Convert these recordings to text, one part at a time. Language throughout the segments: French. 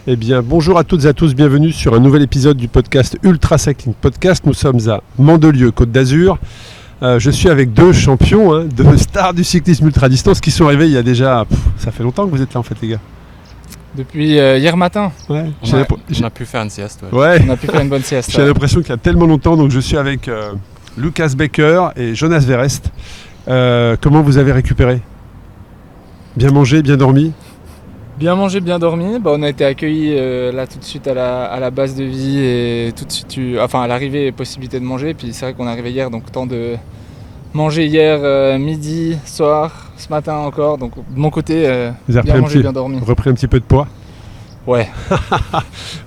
Eh bien, bonjour à toutes et à tous, bienvenue sur un nouvel épisode du podcast Ultra Cycling Podcast. Nous sommes à Mandelieu, Côte d'Azur. Je suis avec deux champions, deux stars du cyclisme ultra-distance qui sont arrivés il y a déjà... ça fait longtemps que vous êtes là en fait les gars. Depuis hier matin. Ouais. On a pu faire une sieste. Ouais. On a pu faire une bonne sieste. J'ai l'impression qu'il y a tellement longtemps, donc je suis avec Lucas Becker et Jonas Verest. Comment vous avez récupéré ? Bien mangé, bien dormi ? Bien mangé, bien dormi. On a été accueillis là tout de suite à la base de vie et tout de suite, à l'arrivée, possibilité de manger. Puis c'est vrai qu'on est arrivé hier, donc temps de manger hier, midi, soir, ce matin encore. Donc de mon côté, bien mangé, bien dormi. Repris un petit peu de poids ? Ouais.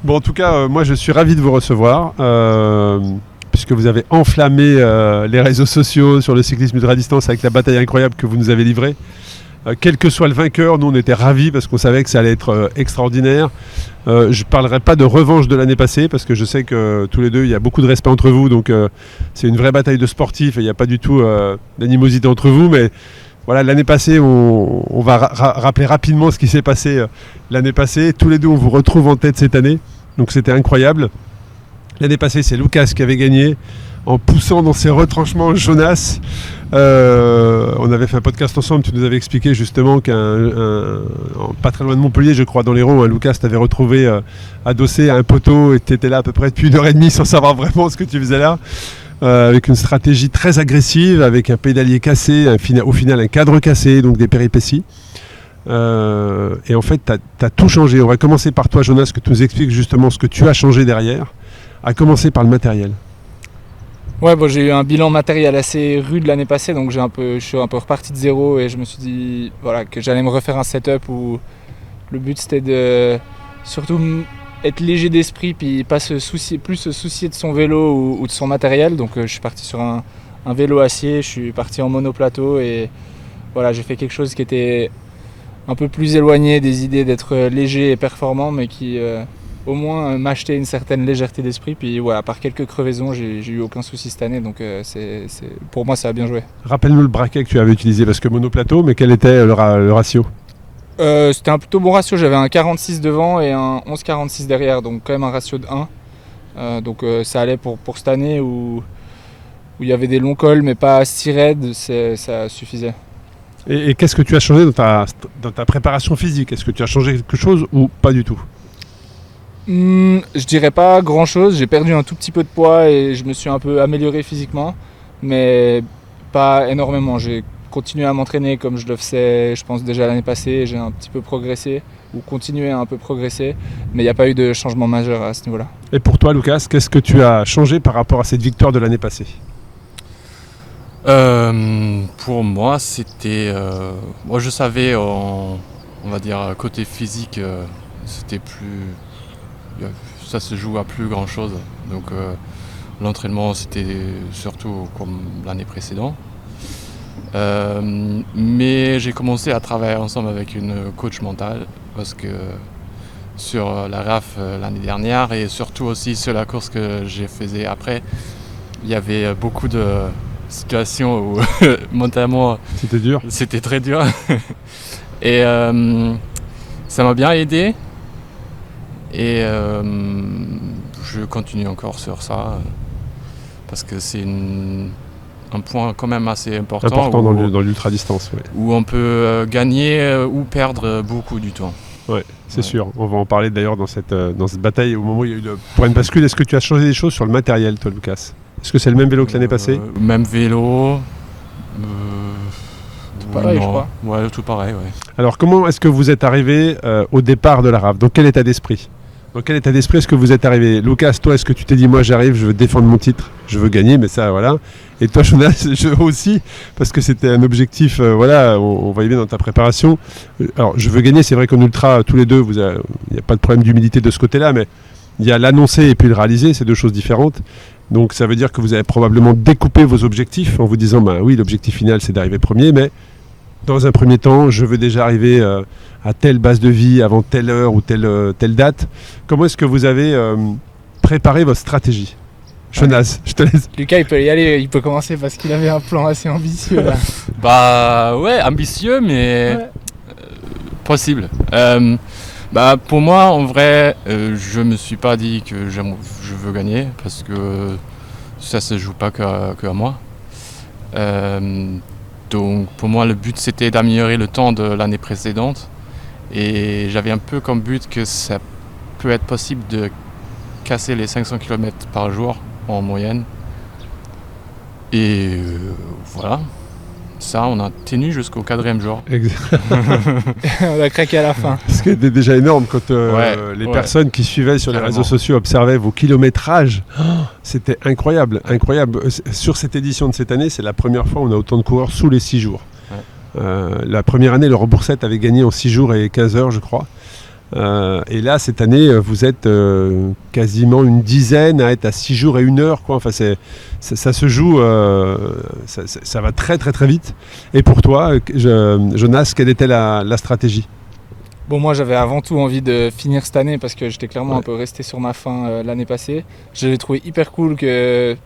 Bon, en tout cas, moi je suis ravi de vous recevoir. Puisque vous avez enflammé les réseaux sociaux sur le cyclisme ultra-distance avec la bataille incroyable que vous nous avez livrée. Quel que soit le vainqueur, nous on était ravis parce qu'on savait que ça allait être extraordinaire. Je ne parlerai pas de revanche de l'année passée parce que je sais que tous les deux il y a beaucoup de respect entre vous, donc c'est une vraie bataille de sportifs et il n'y a pas du tout d'animosité entre vous, mais voilà, l'année passée on va rappeler rapidement ce qui s'est passé l'année passée. Tous les deux on vous retrouve en tête cette année, donc c'était incroyable. L'année passée c'est Lucas qui avait gagné en poussant dans ses retranchements Jonas. On avait fait un podcast ensemble, tu nous avais expliqué justement pas très loin de Montpellier, je crois, dans l'Hérault, Lucas t'avait retrouvé adossé à un poteau et tu étais là à peu près depuis 1h30 sans savoir vraiment ce que tu faisais là, avec une stratégie très agressive, avec un pédalier cassé, au final un cadre cassé, donc des péripéties. Et en fait, tu as tout changé. On va commencer par toi, Jonas, que tu nous expliques justement ce que tu as changé derrière, à commencer par le matériel. Ouais, j'ai eu un bilan matériel assez rude l'année passée, donc je suis un peu reparti de zéro et je me suis dit que j'allais me refaire un setup où le but c'était de surtout être léger d'esprit puis pas se soucier de son vélo ou de son matériel. Donc je suis parti sur un vélo acier, je suis parti en monoplateau et j'ai fait quelque chose qui était un peu plus éloigné des idées d'être léger et performant, mais qui au moins m'acheter une certaine légèreté d'esprit. Puis à part quelques crevaisons, j'ai eu aucun souci cette année, donc pour moi ça a bien joué. Rappelle-nous le braquet que tu avais utilisé, parce que monoplateau, mais quel était le ratio ? C'était un plutôt bon ratio, j'avais un 46 devant et un 11,46 derrière, donc quand même un ratio de 1. Donc ça allait pour cette année où il y avait des longs cols mais pas si raides, ça suffisait. Et qu'est-ce que tu as changé dans ta préparation physique ? Est-ce que tu as changé quelque chose ou pas du tout ? Je dirais pas grand chose, j'ai perdu un tout petit peu de poids et je me suis un peu amélioré physiquement, mais pas énormément. J'ai continué à m'entraîner comme je le faisais, je pense déjà l'année passée, j'ai un petit peu progressé ou continué à un peu progresser, mais il n'y a pas eu de changement majeur à ce niveau-là. Et pour toi Lucas, qu'est-ce que tu as changé par rapport à cette victoire de l'année passée ? Pour moi c'était... moi je savais, on va dire côté physique, c'était plus... ça se joue à plus grand chose, donc l'entraînement c'était surtout comme l'année précédente, mais j'ai commencé à travailler ensemble avec une coach mentale parce que sur la RAF l'année dernière et surtout aussi sur la course que j'ai faisais après, il y avait beaucoup de situations où mentalement c'était très dur et ça m'a bien aidé. Et je continue encore sur ça parce que c'est un point quand même assez important dans l'ultra-distance, ouais. Où on peut gagner ou perdre beaucoup du temps. Ouais, c'est sûr. On va en parler d'ailleurs dans cette bataille au moment où il y a eu le point de bascule. Est-ce que tu as changé des choses sur le matériel, toi, Lucas ? Est-ce que c'est le même vélo que l'année passée ? Même vélo. Tout pareil, je crois. Ouais, tout pareil, ouais. Alors, comment est-ce que vous êtes arrivé au départ de la RAF ? Dans quel état d'esprit ? Dans quel état d'esprit est-ce que vous êtes arrivé ? Lucas, toi, est-ce que tu t'es dit, moi j'arrive, je veux défendre mon titre, je veux gagner, mais ça, voilà. Et toi, Jonas, je veux aussi, parce que c'était un objectif, on voyait bien dans ta préparation. Alors, je veux gagner, c'est vrai qu'en ultra, tous les deux, il n'y a pas de problème d'humilité de ce côté-là, mais il y a l'annoncer et puis le réaliser, c'est deux choses différentes. Donc, ça veut dire que vous avez probablement découpé vos objectifs en vous disant, oui, l'objectif final, c'est d'arriver premier, mais dans un premier temps, je veux déjà arriver à telle base de vie avant telle heure ou telle date. Comment est-ce que vous avez préparé votre stratégie ? Jonas, je te laisse. Lucas, il peut y aller, il peut commencer parce qu'il avait un plan assez ambitieux là. Ouais, ambitieux, mais possible. Pour moi, en vrai, je me suis pas dit que je veux gagner parce que ça se joue pas que à moi. Donc pour moi, le but c'était d'améliorer le temps de l'année précédente et j'avais un peu comme but que ça peut être possible de casser les 500 km par jour en moyenne. Et voilà. Ça, on a tenu jusqu'au 4e jour. On a craqué à la fin. Ce qui était déjà énorme quand les personnes qui suivaient sur les réseaux sociaux observaient vos kilométrages. C'était incroyable, incroyable. Sur cette édition de cette année, c'est la première fois où on a autant de coureurs sous les 6 jours. La première année, Laurent Boursette avait gagné en 6 jours et 15 heures, je crois. Et là, cette année, vous êtes quasiment une dizaine à être à 6 jours et 1 heure, quoi. Enfin, ça se joue, ça va très très très vite. Et pour toi, Jonas, quelle était la stratégie ? Bon, moi j'avais avant tout envie de finir cette année parce que j'étais clairement un peu resté sur ma faim l'année passée. J'avais trouvé hyper cool que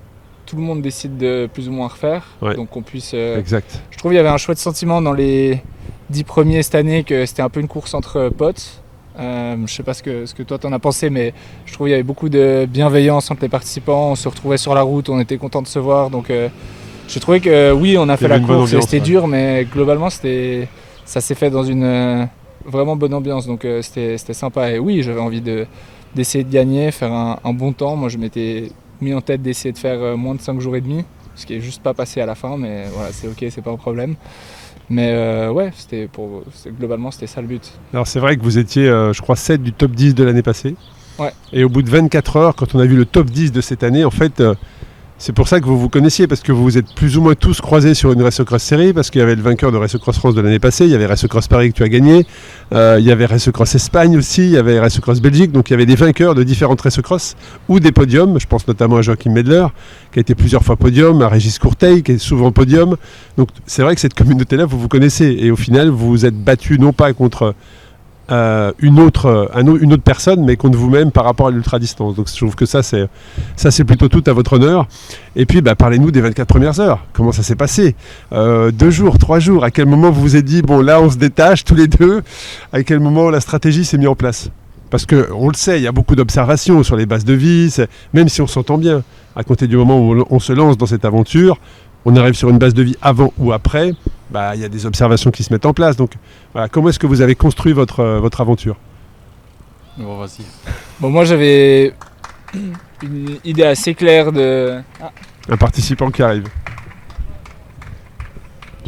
tout le monde décide de plus ou moins refaire, donc qu'on puisse... Exact. Je trouve qu'il y avait un chouette sentiment dans les 10 premiers cette année que c'était un peu une course entre potes. Je sais pas ce que toi t'en as pensé, mais je trouve qu'il y avait beaucoup de bienveillance entre les participants. On se retrouvait sur la route, on était contents de se voir. Donc j'ai trouvé que oui, on a fait la course, c'était dur, mais globalement ça s'est fait dans une vraiment bonne ambiance. Donc c'était sympa. Et oui, j'avais envie d'essayer de gagner, faire un bon temps. Moi, je m'étais mis en tête d'essayer de faire moins de 5 jours et demi, ce qui est juste pas passé à la fin, mais voilà, c'est ok, c'est pas un problème. Mais globalement, c'était ça le but. Alors c'est vrai que vous étiez, je crois, 7 du top 10 de l'année passée. Ouais. Et au bout de 24 heures, quand on a vu le top 10 de cette année, en fait, c'est pour ça que vous vous connaissiez, parce que vous vous êtes plus ou moins tous croisés sur une Race Cross série, parce qu'il y avait le vainqueur de Race Cross France de l'année passée, il y avait Race Cross Paris que tu as gagné, il y avait Race Cross Espagne aussi, il y avait Race Cross Belgique, donc il y avait des vainqueurs de différentes Race Cross, ou des podiums, je pense notamment à Joachim Medler, qui a été plusieurs fois podium, à Régis Courteil, qui est souvent podium. Donc c'est vrai que cette communauté-là, vous vous connaissez, et au final, vous vous êtes battus non pas contre... une autre personne, mais contre vous-même par rapport à l'ultra-distance. Donc je trouve que ça c'est plutôt tout à votre honneur. Et puis parlez-nous des 24 premières heures. Comment ça s'est passé 2 jours, 3 jours, à quel moment vous vous êtes dit, bon là on se détache tous les deux, à quel moment la stratégie s'est mise en place ? Parce qu'on le sait, il y a beaucoup d'observations sur les bases de vie, même si on s'entend bien, à compter du moment où on se lance dans cette aventure, on arrive sur une base de vie avant ou après, il y a des observations qui se mettent en place. Donc voilà, comment est-ce que vous avez construit votre aventure ? Bon, vas-y. Bon, moi j'avais une idée assez claire de... Un participant qui arrive.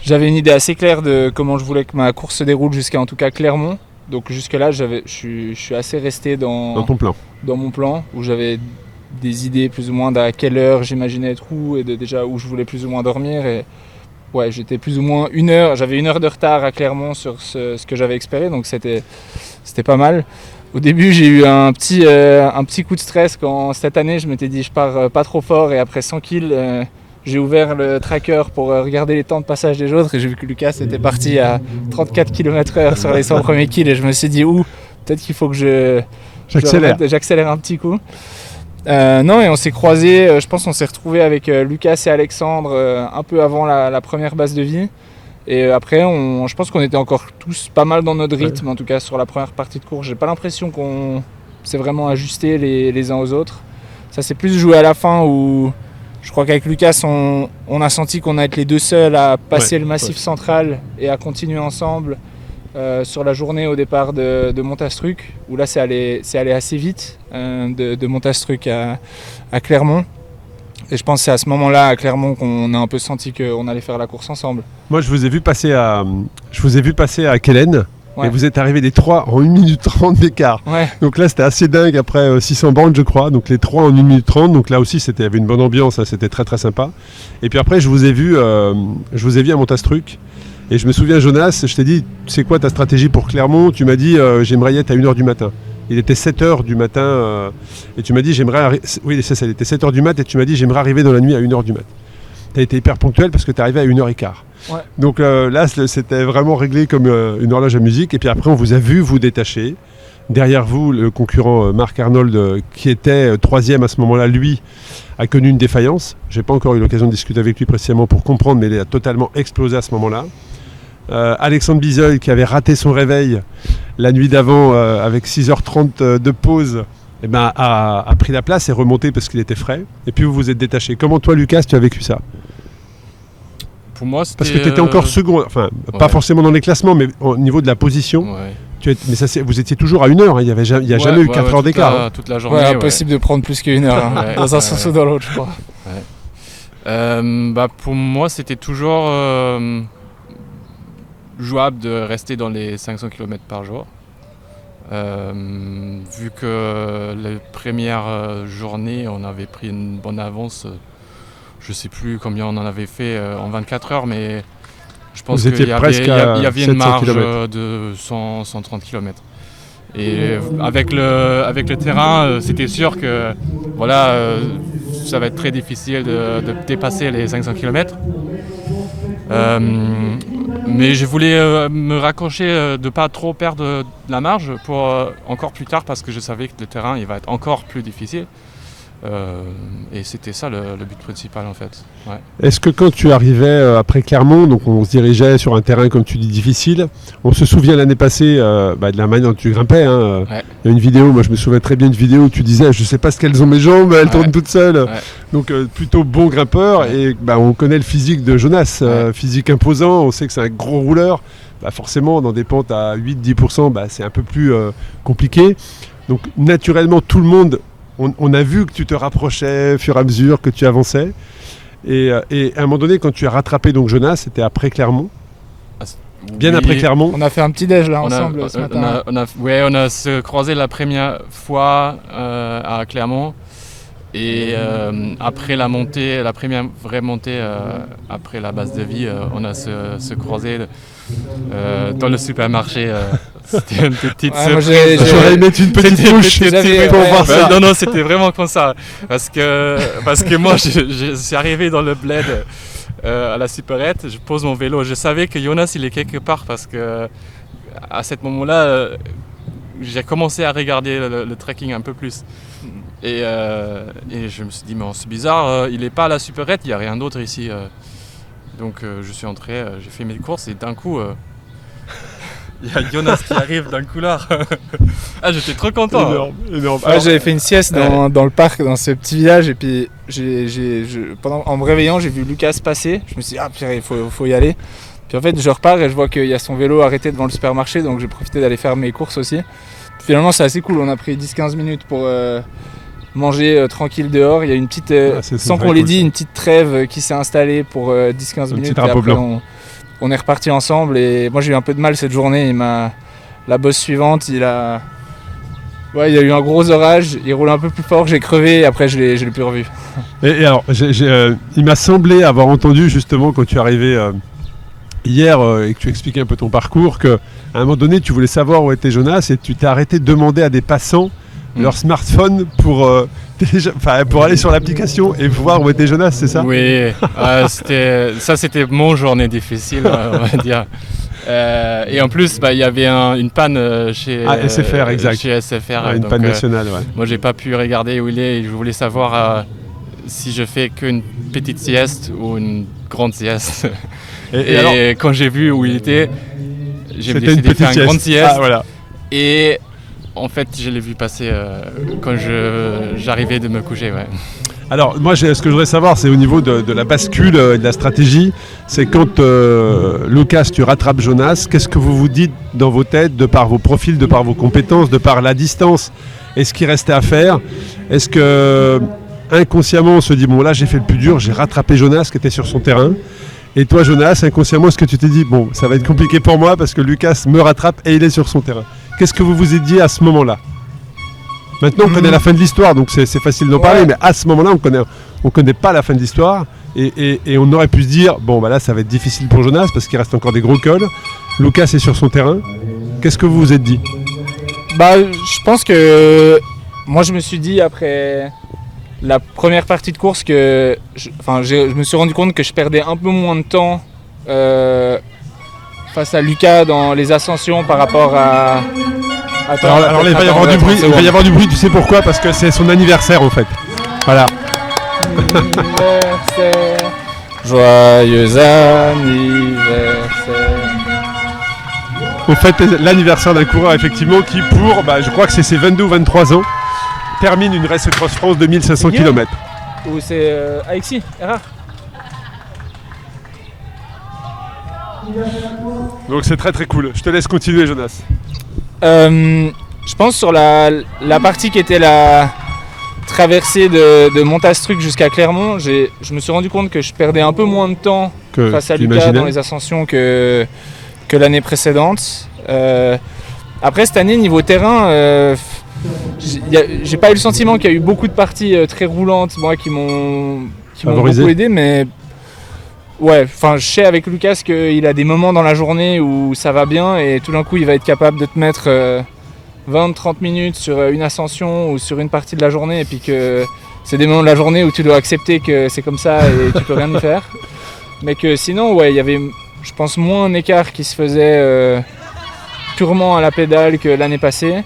J'avais une idée assez claire de comment je voulais que ma course se déroule jusqu'à en tout cas Clermont. Donc jusque-là, je suis assez resté dans ton plan. Dans mon plan, où j'avais des idées plus ou moins d'à quelle heure j'imaginais être où et déjà où je voulais plus ou moins dormir. Et ouais, j'étais plus ou moins j'avais 1 heure de retard à Clermont sur ce que j'avais espéré, donc c'était pas mal. Au début, j'ai eu un petit coup de stress quand cette année je m'étais dit je pars pas trop fort, et après 100 kills, j'ai ouvert le tracker pour regarder les temps de passage des autres et j'ai vu que Lucas était parti à 34 km/h sur les 100 premiers kills, et je me suis dit peut-être qu'il faut que j'accélère un petit coup. Non, et on s'est croisés, je pense qu'on s'est retrouvés avec Lucas et Alexandre un peu avant la première base de vie. Et après, je pense qu'on était encore tous pas mal dans notre rythme, en tout cas sur la première partie de course. J'ai pas l'impression qu'on s'est vraiment ajusté les uns aux autres. Ça s'est plus joué à la fin où je crois qu'avec Lucas, on a senti qu'on allait être les deux seuls à passer le massif central et à continuer ensemble. Sur la journée au départ de Montastruc, où là c'est allé assez vite de Montastruc à Clermont. Et je pense que c'est à ce moment-là à Clermont qu'on a un peu senti qu'on allait faire la course ensemble. Moi je vous ai vu passer à Kellen, et vous êtes arrivés les 3 en 1 minute 30 d'écart. Ouais. Donc là c'était assez dingue, après 600 bandes je crois, donc les 3 en 1 minute 30, donc là aussi il y avait une bonne ambiance, hein, c'était très très sympa. Et puis après je vous ai vu à Montastruc. Et je me souviens, Jonas, je t'ai dit, c'est quoi ta stratégie pour Clermont ? Tu m'as dit, j'aimerais y être à 1h du matin. Il était 7h du matin, et tu m'as dit, oui, c'est ça, il était 7h du matin, et tu m'as dit, j'aimerais arriver dans la nuit à 1h du matin. Tu as été hyper ponctuel parce que tu es arrivé à 1h15. Ouais. Donc là, c'était vraiment réglé comme une horloge à musique. Et puis après, on vous a vu vous détacher. Derrière vous, le concurrent Marc Arnold, qui était 3e à ce moment-là, lui, a connu une défaillance. Je n'ai pas encore eu l'occasion de discuter avec lui précisément pour comprendre, mais il a totalement explosé à ce moment-là. Alexandre Bizel qui avait raté son réveil la nuit d'avant, avec 6h30 de pause, eh ben, a pris la place et remonté parce qu'il était frais. Et puis vous vous êtes détaché. Comment toi, Lucas, tu as vécu ça? Pour moi, c'était. Parce que tu étais encore second, enfin, pas forcément dans les classements, mais au niveau de la position. Ouais. Mais ça, vous étiez toujours à 1 heure, hein. Il n'y a jamais eu 4 heures d'écart. Toute la journée. Impossible de prendre plus qu'1 heure, hein, dans un sens ou dans l'autre, je crois. Pour moi, c'était toujours jouable de rester dans les 500 km par jour. Vu que les premières journées, on avait pris une bonne avance. Je ne sais plus combien on en avait fait en 24 heures, mais je pense qu'il y avait une marge de 130 km. Et avec le terrain, c'était sûr que ça va être très difficile de dépasser les 500 km. Mais je voulais me raccrocher de ne pas trop perdre la marge pour encore plus tard, parce que je savais que le terrain il va être encore plus difficile. Et c'était ça le but principal en fait. Ouais. Est-ce que quand tu arrivais après Clermont, donc on se dirigeait sur un terrain comme tu dis difficile, on se souvient l'année passée de la manière dont tu grimpais, hein. Il y a une vidéo, moi je me souviens très bien d'une vidéo où tu disais je sais pas ce qu'elles ont mes jambes, elles tournent toutes seules. Donc plutôt bon grimpeur et on connaît le physique de Jonas, physique imposant, on sait que c'est un gros rouleur. Forcément dans des pentes à 8-10%, c'est un peu plus compliqué. Donc naturellement tout le monde, on a vu que tu te rapprochais au fur et à mesure que tu avançais. Et à un moment donné, quand tu as rattrapé donc Jonas, c'était après Clermont. Bien après Clermont. On a fait un petit déj là ensemble ce matin. On a se croisé la première fois à Clermont. Et après la montée, la première vraie montée après la base de vie, on a se croisé dans le supermarché. C'était une petite surprise. J'aurais aimé une petite touche pour voir ça. Non, c'était vraiment comme ça. Parce que moi, je suis arrivé dans le bled à la supérette, je pose mon vélo. Je savais que Jonas, il est quelque part parce que à ce moment-là, j'ai commencé à regarder le trekking un peu plus. Et je me suis dit, mais c'est bizarre, il n'est pas à la supérette, il n'y a rien d'autre ici. Donc je suis entré, j'ai fait mes courses et d'un coup, il y a Jonas qui arrive d'un couloir. J'étais trop content. Énorme. J'avais fait une sieste dans le parc, dans ce petit village, et puis en me réveillant, j'ai vu Lucas passer. Je me suis dit, purée, il faut y aller. Puis en fait, je repars et je vois qu'il y a son vélo arrêté devant le supermarché, donc j'ai profité d'aller faire mes courses aussi. Puis finalement, c'est assez cool, on a pris 10-15 minutes pour manger tranquille dehors. Il y a une petite, sans qu'on l'ait dit, une petite trêve qui s'est installée pour 10-15 minutes. Et après, on est reparti ensemble. Et moi, j'ai eu un peu de mal cette journée. La bosse suivante, il y a eu un gros orage. Il roule un peu plus fort. J'ai crevé. Et après, je l'ai plus revu. Et alors, il m'a semblé avoir entendu justement quand tu es arrivé hier et que tu expliquais un peu ton parcours, qu'à un moment donné, tu voulais savoir où était Jonas et tu t'es arrêté de demander à des passants leur smartphone pour aller sur l'application et voir où était Jonas, c'est ça? Oui, c'était mon journée difficile, on va dire. Et en plus, il y avait une panne chez SFR, exact. Chez SFR. Une panne nationale, ouais. Moi, j'ai pas pu regarder où il est et je voulais savoir si je fais qu'une petite sieste ou une grande sieste. Et alors, quand j'ai vu où il était, j'ai décidé de faire une grande sieste. Voilà. Et en fait, je l'ai vu passer quand j'arrivais de me coucher. Ouais. Alors, moi, ce que je voudrais savoir, c'est au niveau de la bascule et de la stratégie. C'est quand, Lucas, tu rattrapes Jonas, qu'est-ce que vous vous dites dans vos têtes, de par vos profils, de par vos compétences, de par la distance et ce qui restait à faire? Est-ce que, inconsciemment, on se dit, bon, là, j'ai fait le plus dur, j'ai rattrapé Jonas qui était sur son terrain. Et toi, Jonas, inconsciemment, est-ce que tu t'es dit, bon, ça va être compliqué pour moi parce que Lucas me rattrape et il est sur son terrain? Qu'est-ce que vous vous êtes dit à ce moment-là? Maintenant, on connaît la fin de l'histoire, donc c'est facile d'en parler, mais à ce moment-là, on connaît pas la fin de l'histoire et on aurait pu se dire, bon, là, ça va être difficile pour Jonas parce qu'il reste encore des gros cols. Lucas est sur son terrain. Qu'est-ce que vous vous êtes dit? Je pense que moi, je me suis dit après la première partie de course que je me suis rendu compte que je perdais un peu moins de temps face à Lucas dans les ascensions par rapport à... Alors là, il va y avoir du bruit. Il va y avoir du bruit, tu sais pourquoi? Parce que c'est son anniversaire en fait. Voilà. Anniversaire. Joyeux anniversaire. On fête l'anniversaire d'un coureur effectivement qui pour, je crois que c'est ses 22 ou 23 ans, termine une Race Cross France de 1500 km. Ou c'est Alexis, Erard. Donc c'est très très cool. Je te laisse continuer, Jonas. Je pense sur la partie qui était la traversée de Montastruc jusqu'à Clermont, je me suis rendu compte que je perdais un peu moins de temps face à Lucas dans les ascensions que l'année précédente. Après cette année, niveau terrain, j'ai pas eu le sentiment qu'il y a eu beaucoup de parties très roulantes qui m'ont beaucoup aidé, mais ouais, je sais avec Lucas qu'il a des moments dans la journée où ça va bien et tout d'un coup il va être capable de te mettre 20-30 minutes sur une ascension ou sur une partie de la journée, et puis que c'est des moments de la journée où tu dois accepter que c'est comme ça et tu peux rien y faire. Mais que sinon, ouais, il y avait, je pense, moins un écart qui se faisait purement à la pédale que l'année passée.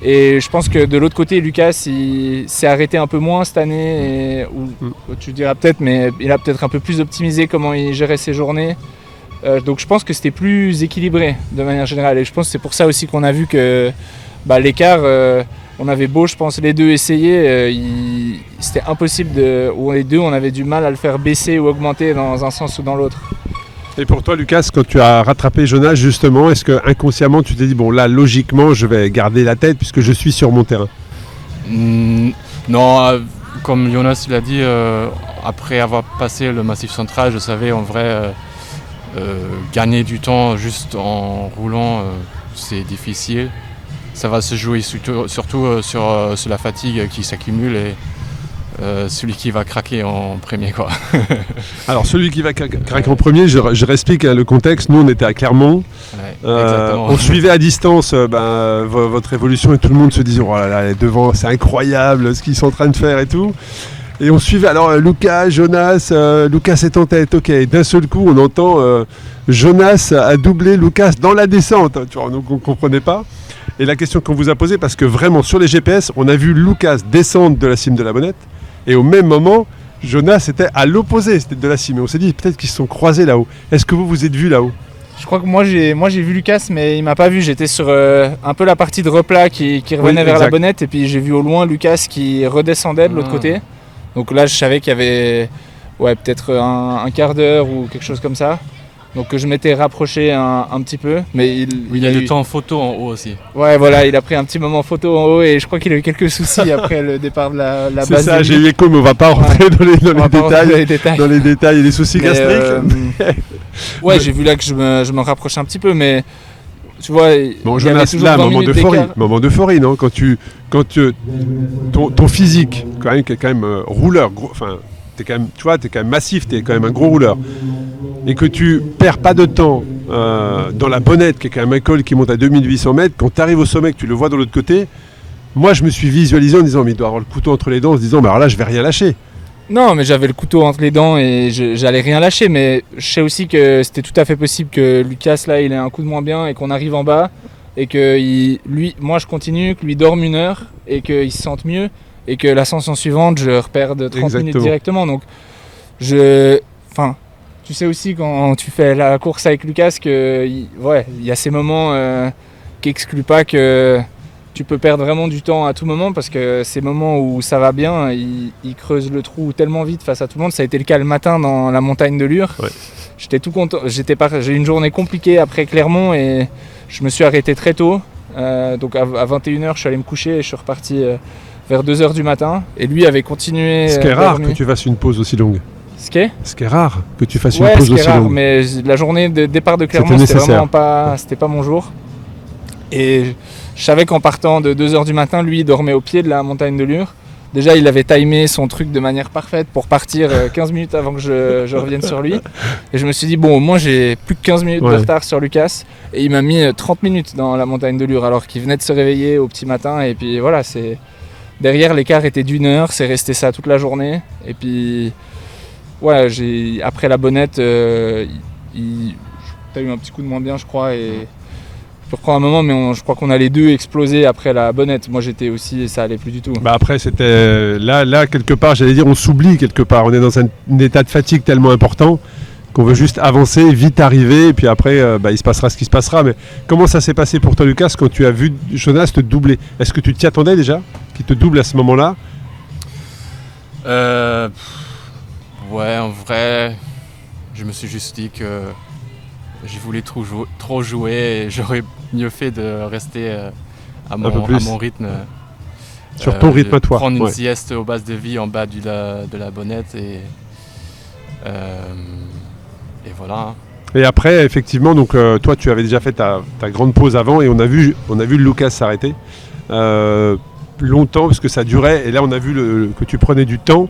Et je pense que de l'autre côté, Lucas, il s'est arrêté un peu moins cette année, ou tu diras peut-être, mais il a peut-être un peu plus optimisé comment il gérait ses journées. Donc je pense que c'était plus équilibré de manière générale. Et je pense que c'est pour ça aussi qu'on a vu que l'écart, on avait beau, je pense, les deux essayer, c'était impossible, ou les deux, on avait du mal à le faire baisser ou augmenter dans un sens ou dans l'autre. Et pour toi, Lucas, quand tu as rattrapé Jonas, justement, est-ce que inconsciemment tu t'es dit, bon là, logiquement, je vais garder la tête puisque je suis sur mon terrain? Non, comme Jonas l'a dit, après avoir passé le Massif Central, je savais en vrai gagner du temps juste en roulant, c'est difficile. Ça va se jouer surtout sur la fatigue qui s'accumule et celui qui va craquer en premier, quoi. Alors celui qui va craquer en premier, je réexplique le contexte. Nous on était à Clermont, on suivait à distance votre évolution et tout le monde se disait oh là là, devant c'est incroyable ce qu'ils sont en train de faire et tout. Et on suivait alors Lucas, Jonas, Lucas est en tête, ok. D'un seul coup on entend Jonas a doublé Lucas dans la descente, tu vois, donc on ne comprenait pas. Et la question qu'on vous a posée, parce que vraiment sur les GPS, on a vu Lucas descendre de la cime de la Bonnette, et au même moment, Jonas était à l'opposé de la cime. Et on s'est dit peut-être qu'ils se sont croisés là-haut. Est-ce que vous vous êtes vus là-haut? Je crois que moi j'ai vu Lucas, mais il m'a pas vu. J'étais sur un peu la partie de replat qui revenait vers la Bonnette, et puis j'ai vu au loin Lucas qui redescendait de l'autre côté. Donc là je savais qu'il y avait peut-être un quart d'heure ou quelque chose comme ça. Donc je m'étais rapproché un petit peu, mais il a eu le temps en photo en haut aussi. Ouais, voilà, il a pris un petit moment photo en haut et je crois qu'il a eu quelques soucis après le départ de la base. C'est ça, j'ai eu écho, mais on va pas rentrer dans les détails. Dans les détails, il y a des soucis gastriques. Ouais, j'ai vu là que je me rapprochais un petit peu, mais tu vois. Bon, Jonas, là, moment d'euphorie, non? Quand ton physique, quand même rouleur, t'es quand même massif, t'es quand même un gros rouleur. Et que tu perds pas de temps dans la Bonnette, qui est quand même un col qui monte à 2800 mètres, quand tu arrives au sommet, que tu le vois de l'autre côté, moi je me suis visualisé en disant mais il doit avoir le couteau entre les dents, en se disant mais alors là je vais rien lâcher. Non, mais j'avais le couteau entre les dents et j'allais rien lâcher, mais je sais aussi que c'était tout à fait possible que Lucas là il ait un coup de moins bien et qu'on arrive en bas et que moi je continue, que lui dorme une heure et qu'il se sente mieux et que l'ascension suivante je reperde 30 minutes directement. Donc tu sais aussi quand tu fais la course avec Lucas qu'il y a ces moments qui excluent pas que tu peux perdre vraiment du temps à tout moment, parce que ces moments où ça va bien, il creuse le trou tellement vite face à tout le monde. Ça a été le cas le matin dans la montagne de Lure. Ouais. J'étais tout content. J'ai eu une journée compliquée après Clermont et je me suis arrêté très tôt. Donc à 21h, je suis allé me coucher et je suis reparti vers 2h du matin. Et lui avait continué. Ce qui est rare que tu fasses une pause aussi longue. Ce qui est rare que tu fasses une pause aussi longue. Mais la journée de départ de Clermont, c'était vraiment pas mon jour. Et je savais qu'en partant de 2h du matin, lui il dormait au pied de la montagne de Lure. Déjà il avait timé son truc de manière parfaite pour partir 15 minutes avant que je revienne sur lui. Et je me suis dit bon, au moins j'ai plus que 15 minutes de retard sur Lucas. Et il m'a mis 30 minutes dans la montagne de Lure alors qu'il venait de se réveiller au petit matin. Et puis voilà, derrière l'écart était d'1 heure, c'est resté ça toute la journée. Et puis après la Bonnette, t'as eu un petit coup de moins bien je crois, et je peux reprendre un moment, mais je crois qu'on a les deux explosé après la Bonnette. Moi j'étais aussi et ça allait plus du tout. Après c'était là quelque part, j'allais dire on s'oublie quelque part, on est dans un état de fatigue tellement important qu'on veut juste avancer, vite arriver, et puis après, il se passera ce qui se passera. Mais comment ça s'est passé pour toi, Lucas, quand tu as vu Jonas te doubler? Est-ce que tu t'y attendais déjà, qu'il te double à ce moment-là? Ouais, en vrai, je me suis juste dit que j'ai voulu trop jouer et j'aurais mieux fait de rester à mon rythme. Sur ton rythme à toi. Prendre une sieste aux bases de vie en bas de la bonnette et voilà. Et après, effectivement, donc toi, tu avais déjà fait ta grande pause avant et on a vu Lucas s'arrêter longtemps parce que ça durait. Et là, on a vu que tu prenais du temps.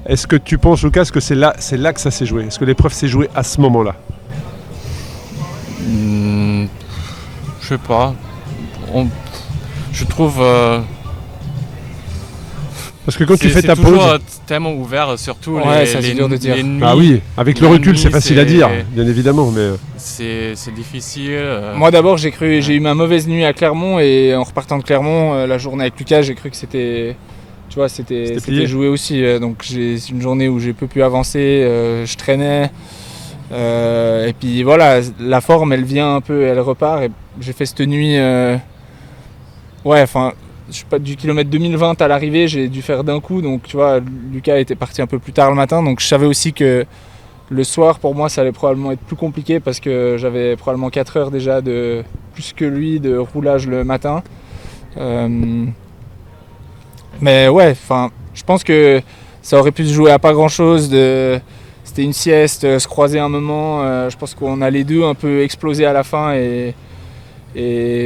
Est-ce que tu penses, Lucas, que c'est là que ça s'est joué? Est-ce que l'épreuve s'est jouée à ce moment-là? Je sais pas. Je trouve. Parce que quand tu fais ta pause. C'est toujours tellement ouvert, surtout c'est dur de dire. les nuits. Ah oui, avec le recul, c'est facile à dire, bien évidemment. Mais c'est difficile. Moi d'abord, j'ai eu ma mauvaise nuit à Clermont et en repartant de Clermont, la journée avec Lucas, j'ai cru que c'était joué aussi. Donc c'est une journée où j'ai peu pu avancer, je traînais. Et puis voilà, la forme elle vient un peu, elle repart. Et j'ai fait cette nuit, je sais pas, du kilomètre 2020 à l'arrivée, j'ai dû faire d'un coup. Donc tu vois, Lucas était parti un peu plus tard le matin, donc je savais aussi que le soir pour moi ça allait probablement être plus compliqué parce que j'avais probablement 4 heures déjà de plus que lui de roulage le matin. Mais ouais, je pense que ça aurait pu se jouer à pas grand chose. C'était une sieste, se croiser un moment. Je pense qu'on a les deux un peu explosé à la fin et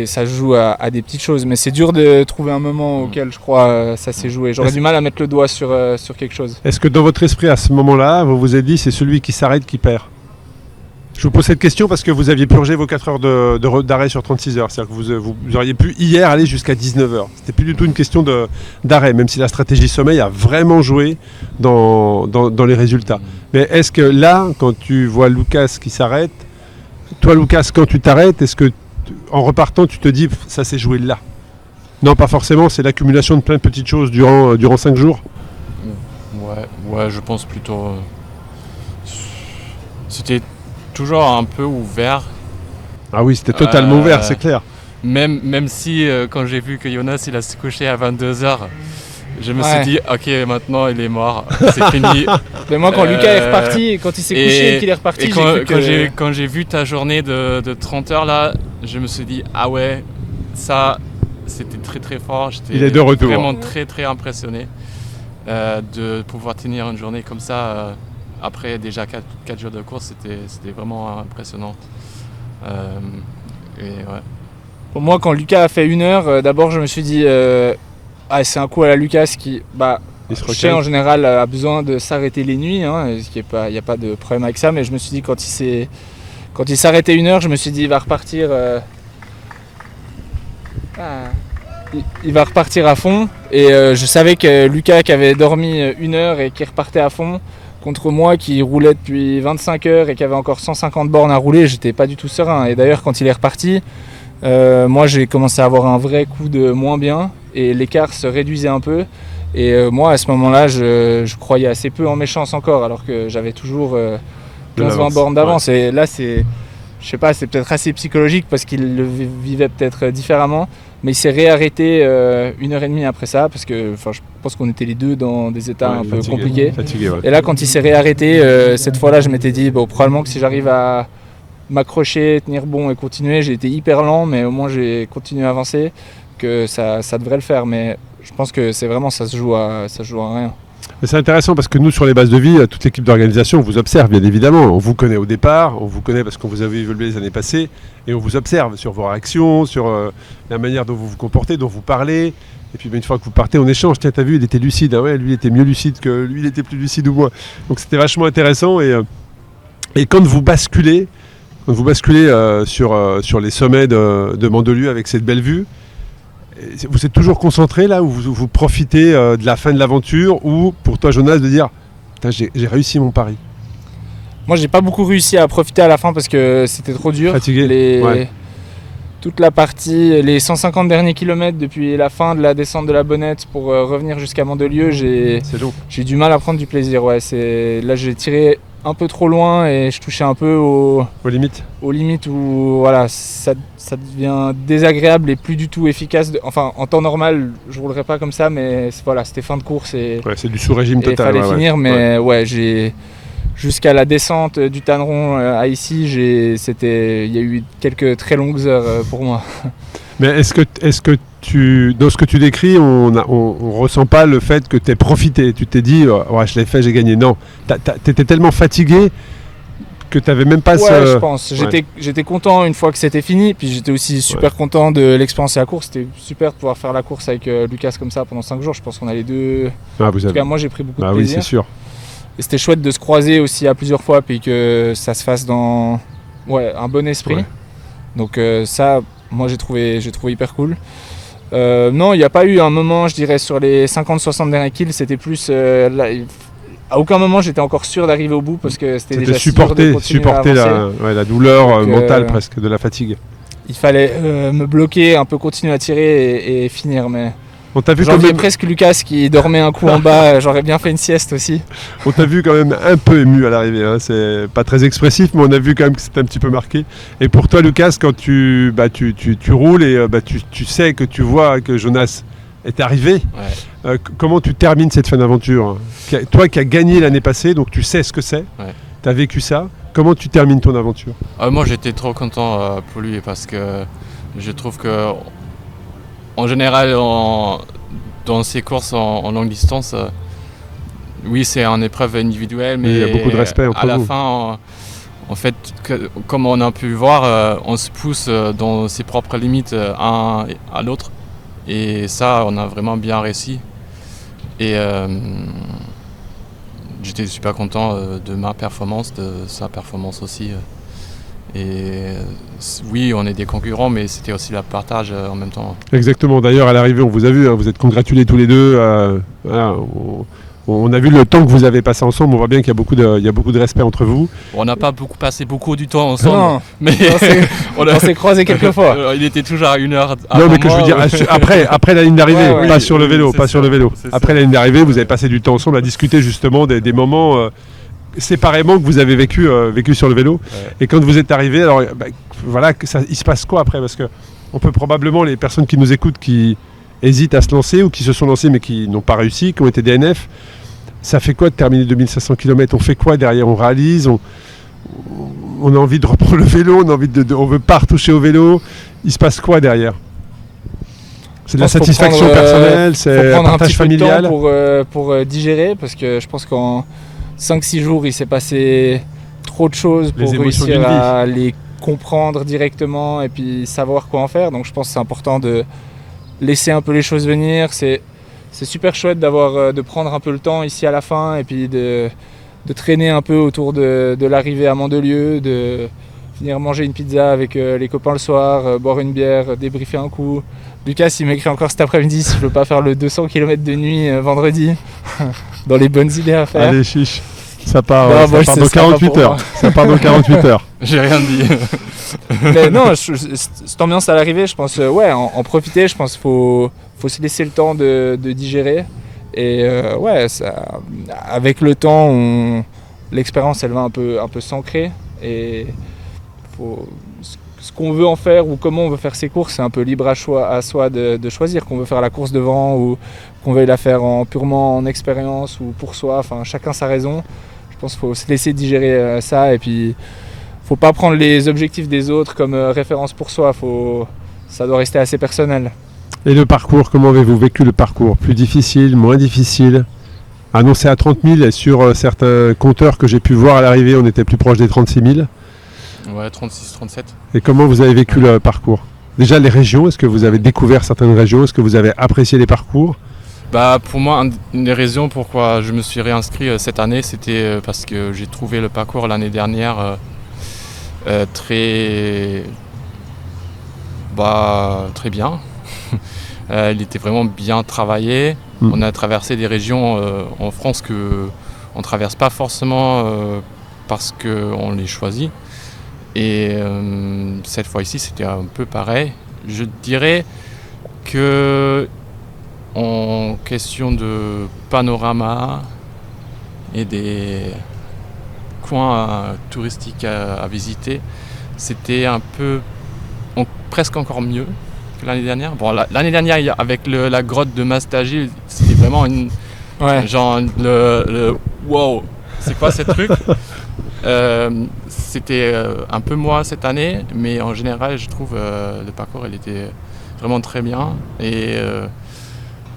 ça se joue à des petites choses. Mais c'est dur de trouver un moment auquel je crois ça s'est joué. J'aurais du mal à mettre le doigt sur quelque chose. Est-ce que dans votre esprit à ce moment-là, vous vous êtes dit c'est celui qui s'arrête qui perd? Je vous pose cette question parce que vous aviez purgé vos 4 heures d'arrêt sur 36 heures. C'est-à-dire que vous auriez pu hier aller jusqu'à 19 heures. C'était plus du tout une question d'arrêt, même si la stratégie sommeil a vraiment joué dans les résultats. Mais est-ce que là, quand tu vois Lucas qui s'arrête, toi Lucas, quand tu t'arrêtes, est-ce que en repartant, tu te dis ça s'est joué là? Non, pas forcément, c'est l'accumulation de plein de petites choses durant 5 jours. Ouais, je pense plutôt. C'était toujours un peu ouvert. Ah oui, c'était totalement ouvert, c'est clair. Même si quand j'ai vu que Jonas il a se couché à 22h, je me suis dit ok, maintenant il est mort, c'est fini. Mais moi quand Lucas est reparti, quand il s'est couché et qu'il est reparti, quand j'ai vu ta journée de 30 heures là, je me suis dit ah ouais, ça c'était très très fort. Il est de retour. Vraiment très très impressionné de pouvoir tenir une journée comme ça. Après déjà 4 jours de course, c'était vraiment impressionnant. Et ouais. Pour moi, quand Lucas a fait 1 heure, d'abord je me suis dit c'est un coup à la Lucas qui, je sais, en général, a besoin de s'arrêter les nuits. Il n'y a pas de problème avec ça, mais je me suis dit quand il s'arrêtait 1 heure, je me suis dit il va repartir. Il va repartir à fond. Et je savais que Lucas qui avait dormi 1 heure et qui repartait à fond. Contre moi qui roulait depuis 25 heures et qui avait encore 150 bornes à rouler, j'étais pas du tout serein. Et d'ailleurs quand il est reparti, moi j'ai commencé à avoir un vrai coup de moins bien et l'écart se réduisait un peu. Et moi à ce moment-là je croyais assez peu en mes chances encore alors que j'avais toujours 15-20 bornes d'avance. Ouais. Et là c'est peut-être assez psychologique parce qu'il le vivait peut-être différemment. Mais il s'est réarrêté 1h30 après ça parce que je pense qu'on était les deux dans des états un peu compliqués. Fatigué, ouais. Et là quand il s'est réarrêté, cette fois-là je m'étais dit probablement que si j'arrive à m'accrocher, tenir bon et continuer, j'ai été hyper lent mais au moins j'ai continué à avancer, que ça devrait le faire. Mais je pense que c'est vraiment ça se joue à rien. Mais c'est intéressant parce que nous, sur les bases de vie, toute l'équipe d'organisation, on vous observe bien évidemment. On vous connaît au départ, on vous connaît parce qu'on vous avait évolué les années passées et on vous observe sur vos réactions, sur la manière dont vous vous comportez, dont vous parlez. Et puis une fois que vous partez, on échange. Tiens, t'as vu, il était lucide. Ah ouais, lui, il était mieux lucide que lui, il était plus lucide ou moi. Donc c'était vachement intéressant. Et quand vous basculez sur les sommets de Mandelieu avec cette belle vue, vous êtes toujours concentré là, ou vous profitez de la fin de l'aventure, ou pour toi Jonas de dire j'ai réussi mon pari? Moi j'ai pas beaucoup réussi à profiter à la fin parce que c'était trop dur. Fatigué. Toute la partie, les 150 derniers kilomètres depuis la fin de la descente de la Bonnette pour revenir jusqu'à Mandelieu, j'ai du mal à prendre du plaisir. Ouais, là j'ai tiré un peu trop loin et je touchais un peu Aux limites. aux limites où voilà, ça devient désagréable et plus du tout efficace. Enfin, en temps normal, je roulerais pas comme ça, mais voilà, c'était fin de course et Ouais, c'est du sous-régime il total. fallait finir. Mais Ouais. j'ai jusqu'à la descente du Tanneron à ici, il y a eu quelques très longues heures pour moi. Mais est-ce que dans ce que tu décris, on ressent pas le fait que tu aies profité? Tu t'es dit, ouais, je l'ai fait, j'ai gagné. Non, t'étais tellement fatigué que tu n'avais même pas Ouais, ce... je pense. Ouais. J'étais content une fois que c'était fini. Puis j'étais aussi super content de l'expérience et la course. C'était super de pouvoir faire la course avec Lucas comme ça pendant 5 jours. Je pense qu'on a les deux. Ah, vous En tout avez... cas, moi j'ai pris beaucoup de oui, plaisir. c'est sûr. Et c'était chouette de se croiser aussi à plusieurs fois. Puis que ça se fasse dans un bon esprit. Ouais. Donc ça, moi j'ai trouvé hyper cool. Non, il n'y a pas eu un moment, je dirais, sur les 50-60 derniers kills. C'était plus. À aucun moment j'étais encore sûr d'arriver au bout parce que c'était déjà si dur de supporter continuer à avancer. la douleur Donc, mentale presque de la fatigue. Il fallait me bloquer, un peu continuer à tirer et finir. Mais On t'a vu quand j'enviais même, presque Lucas qui dormait un coup en bas. J'aurais bien fait une sieste aussi. on t'a vu quand même un peu ému à l'arrivée. Hein. C'est pas très expressif, mais on a vu quand même que c'était un petit peu marqué. Et pour toi, Lucas, quand tu roules et tu sais que tu vois que Jonas est arrivé, Ouais. comment tu termines cette fin d'aventure? Toi qui as gagné l'année passée, donc tu sais ce que c'est, Ouais. tu as vécu ça, comment tu termines ton aventure? Moi j'étais trop content pour lui parce que je trouve que en général dans ces courses en longue distance, oui c'est une épreuve individuelle, mais il y a beaucoup de respect entre à la vous. fin, en fait, comme on a pu voir, on se pousse dans ses propres limites un à l'autre. Et ça, on a vraiment bien réussi. Et j'étais super content de ma performance, de sa performance aussi. Oui, on est des concurrents, mais c'était aussi le partage en même temps. Exactement, d'ailleurs à l'arrivée on vous a vu, hein, vous êtes congratulés tous les deux. Voilà, on a vu le temps que vous avez passé ensemble, on voit bien qu'il y a beaucoup de respect entre vous. On n'a pas passé beaucoup du temps ensemble, Non, mais on s'est croisés quelques fois. Il était toujours à 1 heure. Non mais que je veux dire, après la ligne d'arrivée, Ouais, pas oui, sur le vélo, c'est pas ça, sur le vélo. c'est Après ça. la ligne d'arrivée, vous avez passé du temps ensemble à discuter justement des moments séparément que vous avez vécu sur le vélo. Ouais. Et quand vous êtes arrivé, alors voilà, il se passe quoi après? Parce que on peut probablement, les personnes qui nous écoutent, qui hésitent à se lancer ou qui se sont lancées mais qui n'ont pas réussi, qui ont été DNF, ça fait quoi de terminer 2500 km? On fait quoi derrière? On réalise, on a envie de reprendre le vélo, on veut pas retoucher au vélo. Il se passe quoi derrière? C'est de la Je pense qu'il faut satisfaction prendre, personnelle, Faut c'est un prendre un partage petit peu de familial. temps pour digérer parce que je pense qu'en 5-6 jours il s'est passé trop de choses Les pour émotions réussir d'une vie. à les comprendre directement et puis savoir quoi en faire. Donc je pense que c'est important de laisser un peu les choses venir. C'est super chouette de prendre un peu le temps ici à la fin et puis de traîner un peu autour de l'arrivée à Mandelieu, de venir manger une pizza avec les copains le soir, boire une bière, débriefer un coup. Lucas il m'écrit encore cet après-midi si je veux pas faire le 200 km de nuit vendredi dans les bonnes idées à faire. Allez chiche, ça part, Non, ça moi, part ce dans sera pas 48 pour heures. moi. Ça part dans 48 heures. J'ai rien dit. Mais non, cette ambiance à l'arrivée, je pense, en profiter, je pense qu'il faut se laisser le temps de digérer. Et avec le temps, l'expérience elle va un peu s'ancrer. Et ce qu'on veut en faire ou comment on veut faire ses courses, c'est un peu libre à soi de choisir. Qu'on veut faire la course devant ou qu'on veuille la faire purement en expérience ou pour soi, enfin chacun sa raison. Je pense qu'il faut se laisser digérer ça et puis faut pas prendre les objectifs des autres comme référence pour soi, ça doit rester assez personnel. Et le parcours, comment avez-vous vécu le parcours? Plus difficile, moins difficile? Annoncé à 30 000 et sur certains compteurs que j'ai pu voir à l'arrivée, on était plus proche des 36 000. Ouais, 36, 37. Et comment vous avez vécu le parcours? Déjà les régions, est-ce que vous avez découvert certaines régions? Est-ce que vous avez apprécié les parcours? Pour moi, une des raisons pourquoi je me suis réinscrit cette année, c'était parce que j'ai trouvé le parcours l'année dernière très bien. Il était vraiment bien travaillé. On a traversé des régions en France que on ne traverse pas forcément parce qu'on les choisit. Et cette fois-ci, c'était un peu pareil. Je dirais que en question de panorama et des coins touristiques à visiter. C'était un peu presque encore mieux que l'année dernière. Bon, l'année dernière, avec la grotte de Mastagil, c'était vraiment genre le wow, c'est quoi ce truc? C'était un peu moins cette année, mais en général, je trouve le parcours il était vraiment très bien. Et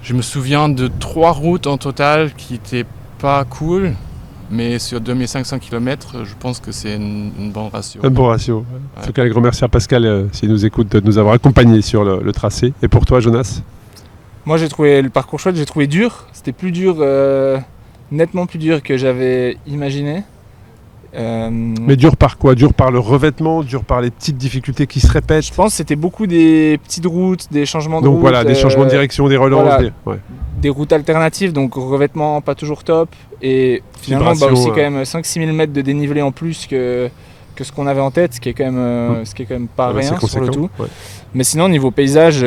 je me souviens de 3 routes en total qui n'étaient pas cool, mais sur 2500 km, je pense que c'est une bonne ratio. Un bon ratio. En tout cas, un grand merci à Pascal, s'il nous écoute, de nous avoir accompagnés sur le tracé. Et pour toi, Jonas? Moi, j'ai trouvé le parcours chouette, j'ai trouvé dur. C'était plus dur, nettement plus dur que j'avais imaginé. Mais dur par quoi? Dur par le revêtement, dur par les petites difficultés qui se répètent? Je pense que c'était beaucoup des petites routes, des changements de route. Donc voilà, des changements de direction, des relances. Voilà, des routes alternatives, donc revêtement pas toujours top. Et finalement, aussi quand même 5-6 000 mètres de dénivelé en plus que ce qu'on avait en tête, ce qui est quand même pas rien sur le tout. Ouais. Mais sinon, niveau paysage,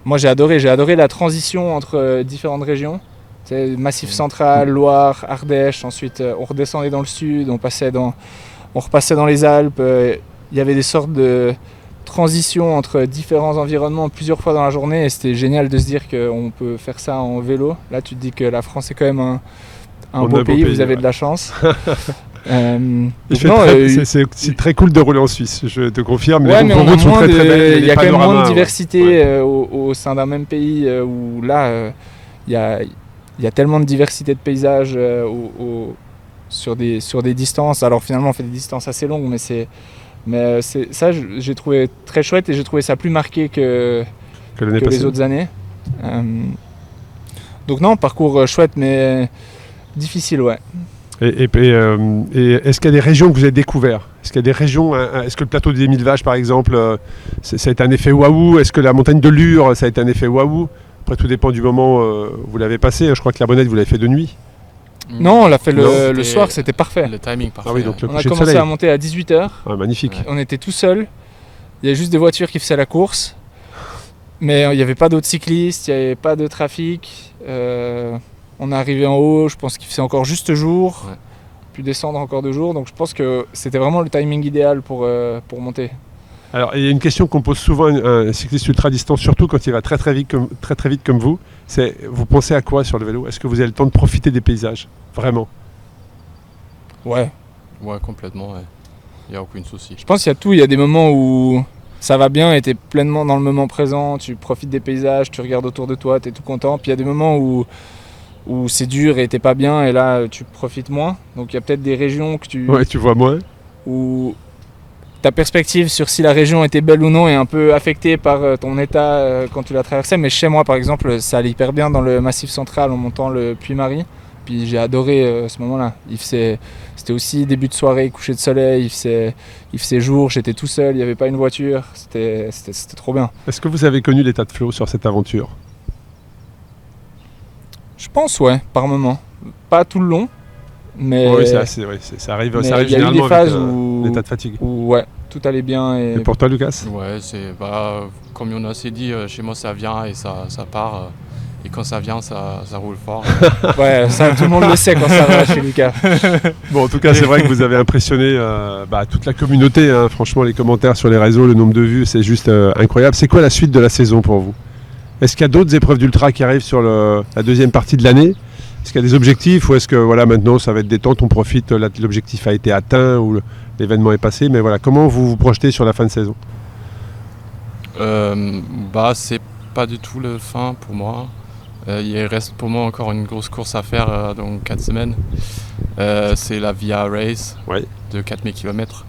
moi j'ai adoré la transition entre différentes régions. Massif central, Loire, Ardèche, ensuite on redescendait dans le sud, on repassait dans les Alpes. Il y avait des sortes de transitions entre différents environnements plusieurs fois dans la journée et c'était génial de se dire qu'on peut faire ça en vélo. Là tu te dis que la France est quand même un beau pays, vous avez de la chance. C'est très cool de rouler en Suisse, je te confirme. Ouais, les routes sont très belles. Il y a quand même moins de diversité au sein d'un même pays où là il y a tellement de diversité de paysages sur des distances. Alors finalement on fait des distances assez longues, mais ça j'ai trouvé très chouette et j'ai trouvé ça plus marqué que les autres années. Donc non, parcours chouette mais difficile, ouais. Et est-ce qu'il y a des régions que vous avez découvertes? Est-ce qu'il y a des régions, est-ce que le plateau des 1000 Vaches par exemple, ça a été un effet waouh? Est-ce que la montagne de Lure, ça a été un effet waouh? Après, tout dépend du moment où vous l'avez passé. Je crois que la Bonnette, vous l'avez fait de nuit. Non, on l'a fait le soir, c'était parfait. Le timing parfait. Ah oui, donc le on a commencé à monter à 18h. Ah, magnifique. Ouais. On était tout seuls. Il y avait juste des voitures qui faisaient la course. Mais il n'y avait pas d'autres cyclistes, il n'y avait pas de trafic. On est arrivé en haut, je pense qu'il faisait encore juste jour. Ouais. Puis descendre encore 2 jours. Donc je pense que c'était vraiment le timing idéal pour monter. Alors, il y a une question qu'on pose souvent à un cycliste ultra-distance, surtout quand il va très vite comme vous, c'est vous pensez à quoi sur le vélo? Est-ce que vous avez le temps de profiter des paysages? Vraiment? Ouais. Ouais, complètement, ouais. Il n'y a aucun souci. Je pense qu'il y a tout, il y a des moments où ça va bien et tu es pleinement dans le moment présent, tu profites des paysages, tu regardes autour de toi, tu es tout content. Puis il y a des moments où c'est dur et t'es pas bien et là tu profites moins. Donc il y a peut-être des régions que tu vois moins. Où ta perspective sur si la région était belle ou non est un peu affectée par ton état quand tu la traversais. Mais chez moi par exemple, ça allait hyper bien dans le Massif central en montant le Puy-Marie. Puis j'ai adoré ce moment-là. C'était aussi début de soirée, coucher de soleil, il faisait jour, j'étais tout seul, il n'y avait pas une voiture, c'était trop bien. Est-ce que vous avez connu l'état de flow sur cette aventure? Je pense, ouais, par moment. Pas tout le long, mais... Oui, ça arrive généralement avec l'état de fatigue. Où, ouais, tout allait bien. Et pour toi, Lucas? Ouais, comme on a assez dit, chez moi ça vient et ça part. Et quand ça vient, ça roule fort. Ouais, ça tout le monde le sait quand ça va chez Lucas. Bon, en tout cas, c'est vrai que vous avez impressionné toute la communauté. Hein. Franchement, les commentaires sur les réseaux, le nombre de vues, c'est juste incroyable. C'est quoi la suite de la saison pour vous? Est-ce qu'il y a d'autres épreuves d'ultra qui arrivent sur la deuxième partie de l'année? Est-ce qu'il y a des objectifs ou est-ce que maintenant ça va être détente, on profite, l'objectif a été atteint ou l'événement est passé? Mais voilà, comment vous vous projetez sur la fin de saison? C'est pas du tout le fin pour moi. Il reste pour moi encore une grosse course à faire dans 4 semaines. C'est la Via Race de 4000 km.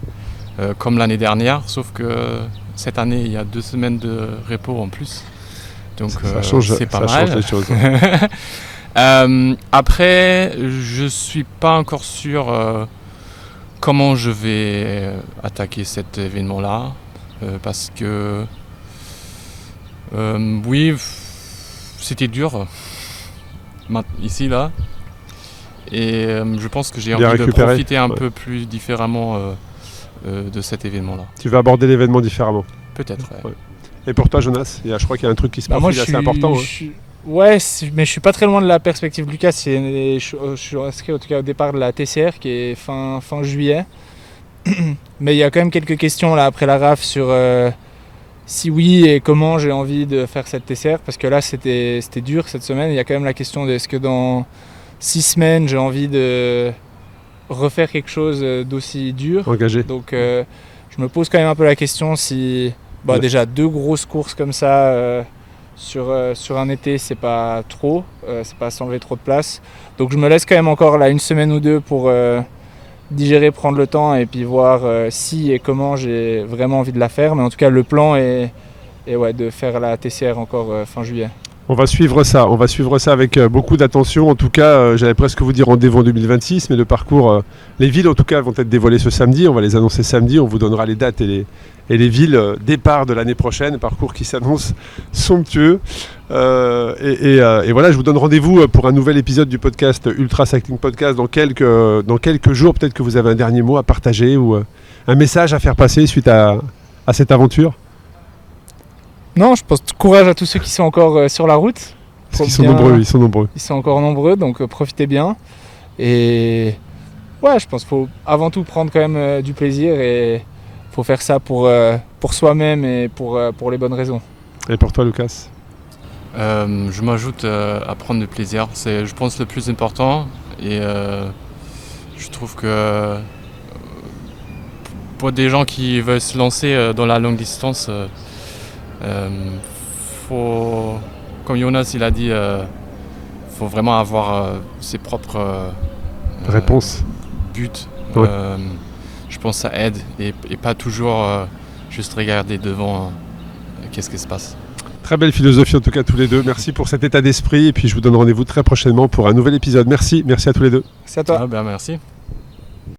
Comme l'année dernière, sauf que cette année il y a 2 semaines de repos en plus. Donc c'est pas mal. Ça change les choses. Après, je suis pas encore sûr comment je vais attaquer cet événement-là. Parce que c'était dur ici là et je pense que j'ai envie de profiter un peu plus différemment de cet événement là. Tu vas aborder l'événement différemment? Peut-être, ouais. Et pour toi, Jonas, je crois qu'il y a un truc qui se profile assez important. Ouais, mais je suis pas très loin de la perspective de Lucas. Je suis inscrit en tout cas au départ de la TCR qui est fin juillet. Mais il y a quand même quelques questions là après la RAF sur si oui et comment j'ai envie de faire cette TCR. Parce que là c'était dur cette semaine. Il y a quand même la question de est-ce que dans 6 semaines j'ai envie de refaire quelque chose d'aussi dur. Engagé. Donc je me pose quand même un peu la question si déjà 2 grosses courses comme ça sur un été c'est pas trop, c'est pas s'enlever trop de place. Donc je me laisse quand même encore là 1 semaine ou 2 pour digérer, prendre le temps et puis voir si et comment j'ai vraiment envie de la faire. Mais en tout cas le plan est de faire la TCR encore fin juillet. On va suivre ça avec beaucoup d'attention. En tout cas, j'allais presque vous dire rendez-vous en 2026, mais le parcours, les villes en tout cas vont être dévoilées ce samedi. On va les annoncer samedi, on vous donnera les dates et les villes départ de l'année prochaine. Parcours qui s'annonce somptueux. Et voilà, je vous donne rendez-vous pour un nouvel épisode du podcast Ultra Cycling Podcast dans quelques jours. Peut-être que vous avez un dernier mot à partager ou un message à faire passer suite à cette aventure. Non, je pense courage à tous ceux qui sont encore sur la route. Ils sont nombreux. Ils sont encore nombreux, donc profitez bien. Et ouais, je pense qu'il faut avant tout prendre quand même du plaisir et il faut faire ça pour soi-même et pour les bonnes raisons. Et pour toi, Lucas ? Je m'ajoute à prendre du plaisir. C'est, je pense, le plus important. Et je trouve que pour des gens qui veulent se lancer dans la longue distance, comme Jonas il a dit, faut vraiment avoir ses propres réponses, buts. Ouais. Je pense que ça aide et pas toujours juste regarder devant qu'est-ce qui se passe. Très belle philosophie en tout cas tous les deux. Merci pour cet état d'esprit et puis je vous donne rendez-vous très prochainement pour un nouvel épisode. Merci à tous les deux. Merci à toi. Merci.